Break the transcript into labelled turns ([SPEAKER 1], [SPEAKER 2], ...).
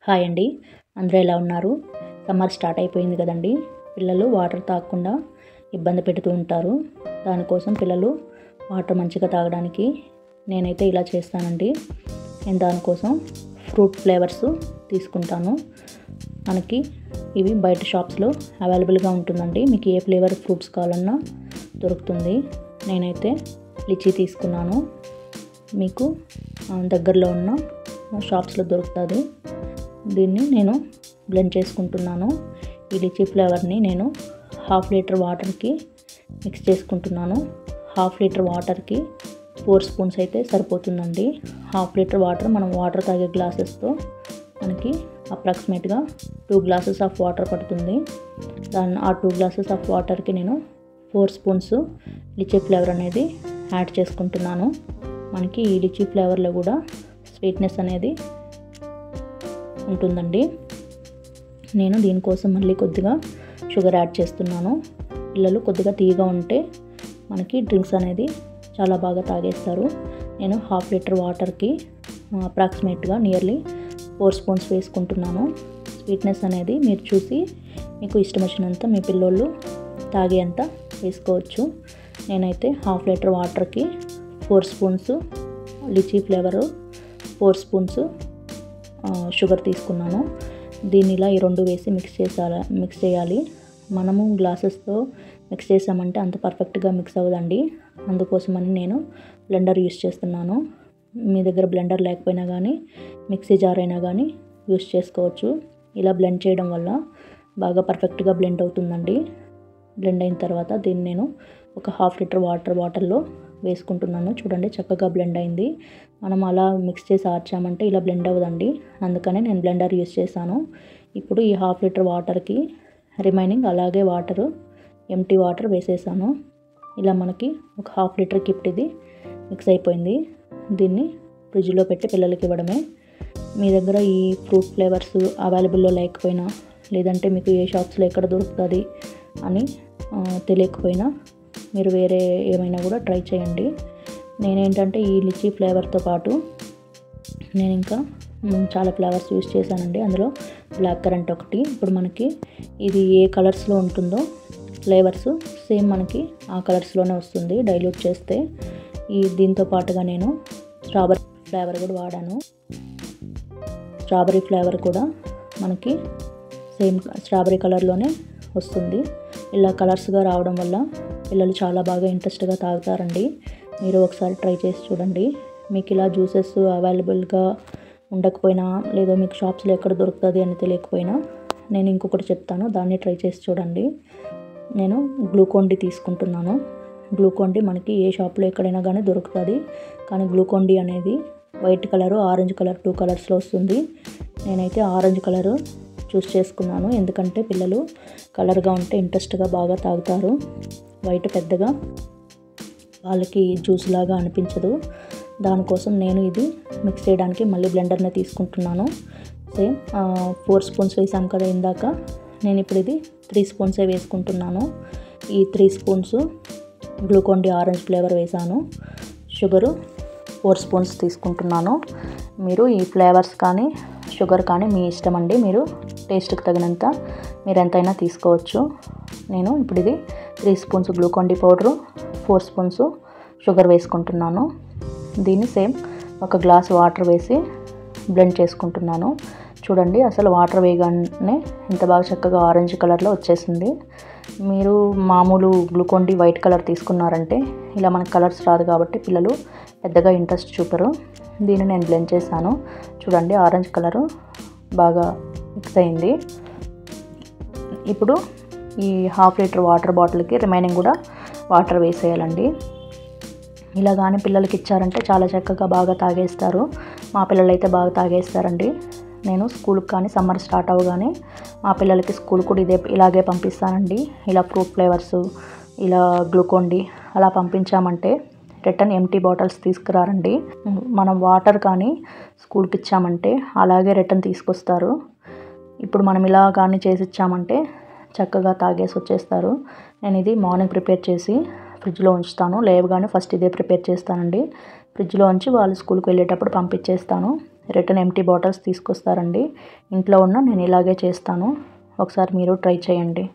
[SPEAKER 1] Hi అండి, అందరూ ఎలా ఉన్నారు? సమ్మర్ స్టార్ట్ అయిపోయింది కదండి. పిల్లలు వాటర్ తాగకుండా ఇబ్బంది పెడుతూ ఉంటారు. దానికోసం పిల్లలు వాటర్ మంచిగా తాగడానికి నేనైతే ఇలా చేస్తానండి. నేను దానికోసం ఫ్రూట్ ఫ్లేవర్స్ తీసుకుంటాను. మనకి ఇవి బయట షాప్స్లో అవైలబుల్గా ఉంటుందండి. మీకు ఏ ఫ్లేవర్ ఫ్రూట్స్ కావాలన్నా దొరుకుతుంది. నేనైతే లిచీ తీసుకున్నాను. మీకు దగ్గరలో ఉన్న షాప్స్లో దొరుకుతుంది. దీన్ని నేను బ్లెండ్ చేసుకుంటున్నాను. ఈ లిచీ ఫ్లేవర్ని నేను 1/2 లీటర్ వాటర్కి మిక్స్ చేసుకుంటున్నాను. 1/2 లీటర్ వాటర్కి 4 స్పూన్స్ అయితే సరిపోతుందండి. 1/2 లీటర్ వాటర్ మనం వాటర్ తాగే గ్లాసెస్తో మనకి అప్రాక్సిమేట్గా 2 గ్లాసెస్ ఆఫ్ వాటర్ పడుతుంది. ఆ 2 గ్లాసెస్ ఆఫ్ వాటర్కి నేను 4 స్పూన్స్ లిచీ ఫ్లేవర్ అనేది యాడ్ చేసుకుంటున్నాను. మనకి ఈ లిచీ ఫ్లేవర్లో కూడా స్వీట్నెస్ అనేది ఉంటుందండి. నేను దీనికోసం మళ్ళీ కొద్దిగా షుగర్ యాడ్ చేస్తున్నాను. పిల్లలు కొద్దిగా తీయగా ఉంటే మనకి డ్రింక్స్ అనేది చాలా బాగా తాగేస్తారు. నేను 1/2 లీటర్ వాటర్కి అప్రాక్సిమేట్గా నియర్లీ 4 స్పూన్స్ వేసుకుంటున్నాను. స్వీట్నెస్ అనేది మీరు చూసి మీకు ఇష్టం వచ్చినంత మీ పిల్లోళ్ళు తాగేంత వేసుకోవచ్చు. నేనైతే 1/2 లీటర్ వాటర్కి 4 spoons lychee flavour, 4 spoons sugar తీసుకున్నాను. దీన్ని ఇలా ఈ రెండు వేసి మిక్స్ చేయాలి. మనము గ్లాసెస్తో మిక్స్ చేసామంటే అంత పర్ఫెక్ట్గా మిక్స్ అవ్వదండి. అందుకోసమని నేను బ్లెండర్ యూస్ చేస్తున్నాను. మీ దగ్గర బ్లెండర్ లేకపోయినా కానీ మిక్సీ జార్ అయినా కానీ యూస్ చేసుకోవచ్చు. ఇలా బ్లెండ్ చేయడం వల్ల బాగా పర్ఫెక్ట్గా బ్లెండ్ అవుతుందండి. బ్లెండ్ అయిన తర్వాత దీన్ని నేను ఒక 1/2 లీటర్ వాటర్ బాటిల్లో వేసుకుంటున్నాను. చూడండి, చక్కగా బ్లెండ్ అయింది. మనం అలా మిక్స్ చేసి ఆర్చామంటే ఇలా బ్లెండ్ అవ్వదండి. అందుకనే నేను బ్లెండర్ యూస్ చేశాను. ఇప్పుడు ఈ 1/2 లీటర్ వాటర్కి రిమైనింగ్ అలాగే ఎంటీ వాటర్ వేసేసాను. ఇలా మనకి ఒక 1/2 లీటర్ కిట్ ఇది మిక్స్ అయిపోయింది. దీన్ని ఫ్రిడ్జ్లో పెట్టి పిల్లలకి ఇవ్వడమే. మీ దగ్గర ఈ ఫ్రూట్ ఫ్లేవర్స్ అవైలబుల్లో లేకపోయినా, లేదంటే మీకు ఏ షాప్స్లో ఎక్కడ దొరుకుతుంది అని తెలియకపోయినా మీరు వేరే ఏమైనా కూడా ట్రై చేయండి. నేనేంటంటే ఈ లిచీ ఫ్లేవర్తో పాటు నేను ఇంకా చాలా ఫ్లేవర్స్ యూస్ చేశానండి. అందులో బ్లాక్ కరెంట్ ఒకటి. ఇప్పుడు మనకి ఇది ఏ కలర్స్లో ఉంటుందో ఫ్లేవర్స్ సేమ్ మనకి ఆ కలర్స్లోనే వస్తుంది డైల్యూట్ చేస్తే. దీంతో పాటుగా నేను స్ట్రాబెరీ ఫ్లేవర్ కూడా వాడాను. స్ట్రాబెరీ ఫ్లేవర్ కూడా మనకి సేమ్ స్ట్రాబెరీ కలర్లోనే వస్తుంది. ఇలా కలర్స్గా రావడం వల్ల పిల్లలు చాలా బాగా ఇంట్రెస్ట్గా తాగుతారండి. మీరు ఒకసారి ట్రై చేసి చూడండి. మీకు ఇలా జ్యూసెస్ అవైలబుల్గా ఉండకపోయినా, లేదా మీకు షాప్స్లో ఎక్కడ దొరుకుతుంది అని తెలియకపోయినా నేను ఇంకొకటి చెప్తాను, దాన్ని ట్రై చేసి చూడండి. నేను గ్లూకోన్-డి తీసుకుంటున్నాను. గ్లూకోన్-డి మనకి ఏ షాప్లో ఎక్కడైనా కానీ దొరుకుతుంది. కానీ గ్లూకోన్-డి అనేది వైట్ కలరు, ఆరెంజ్ కలర్ 2 కలర్స్లో వస్తుంది. నేనైతే ఆరెంజ్ కలరు చూస్ చేసుకున్నాను. ఎందుకంటే పిల్లలు కలర్గా ఉంటే ఇంట్రెస్ట్గా బాగా తాగుతారు. వైట్ పెద్దగా వాళ్ళకి జ్యూస్ లాగా అనిపించదు. దానికోసం నేను ఇది మిక్స్ చేయడానికి మళ్ళీ బ్లెండర్ని తీసుకుంటున్నాను. సేమ్ 4 స్పూన్స్ వేసాం కదా ఇందాక, నేను ఇప్పుడు ఇది 3 స్పూన్సే వేసుకుంటున్నాను. ఈ 3 స్పూన్స్ గ్లూకోన్-డి ఆరెంజ్ ఫ్లేవర్ వేసాను. షుగరు 4 స్పూన్స్ తీసుకుంటున్నాను. మీరు ఈ ఫ్లేవర్స్ కానీ షుగర్ కానీ మీ ఇష్టం అండి. మీరు టేస్ట్కి తగినంత మీరు ఎంతైనా తీసుకోవచ్చు. నేను ఇప్పుడు ఇది 3 spoons Glucon-D powder, 4 spoons sugar వేసుకుంటున్నాను. దీన్ని సేమ్ ఒక గ్లాస్ వాటర్ వేసి బ్లెండ్ చేసుకుంటున్నాను. చూడండి, అసలు వాటర్ వేయగానే ఇంత బాగా చక్కగా ఆరెంజ్ కలర్లో వచ్చేసింది. మీరు మామూలు గ్లూకోన్-డి వైట్ కలర్ తీసుకున్నారంటే ఇలా మనకు కలర్స్ రాదు కాబట్టి పిల్లలు పెద్దగా ఇంట్రెస్ట్ చూపరు. దీన్ని నేను బ్లెండ్ చేశాను. చూడండి, ఆరెంజ్ కలరు బాగా మిక్స్ అయింది. ఇప్పుడు ఈ 1/2 లీటర్ వాటర్ బాటిల్కి రిమైనింగ్ కూడా వాటర్ వేసేయాలండి. ఇలా కానీ పిల్లలకి ఇచ్చారంటే చాలా చక్కగా బాగా తాగేస్తారు. మా పిల్లలు అయితే బాగా తాగేస్తారండి. నేను స్కూల్కి కానీ సమ్మర్ స్టార్ట్ అవ్వగానే మా పిల్లలకి స్కూల్ కూడా ఇలాగే పంపిస్తానండి. ఇలా ఫ్రూట్ ఫ్లేవర్స్, ఇలా గ్లూకోన్-డి అలా పంపించామంటే రిటర్న్ ఎంటీ బాటిల్స్ తీసుకురారండి. మనం వాటర్ కానీ స్కూల్కి ఇచ్చామంటే అలాగే రిటర్న్ తీసుకొస్తారు. ఇప్పుడు మనం ఇలా కానీ చేసి ఇచ్చామంటే చక్కగా తాగేసి వచ్చేస్తారు. నేను ఇది మార్నింగ్ ప్రిపేర్ చేసి ఫ్రిడ్జ్లో ఉంచుతాను. లేవగానే ఫస్ట్ ఇదే ప్రిపేర్ చేస్తానండి. ఫ్రిడ్జ్లో ఉంచి వాళ్ళు స్కూల్కి వెళ్ళేటప్పుడు పంపించేస్తాను. రిటర్న్ ఎంటీ బాటిల్స్ తీసుకొస్తారండి. ఇంట్లో ఉన్న నేను ఇలాగే చేస్తాను. ఒకసారి మీరు ట్రై చేయండి.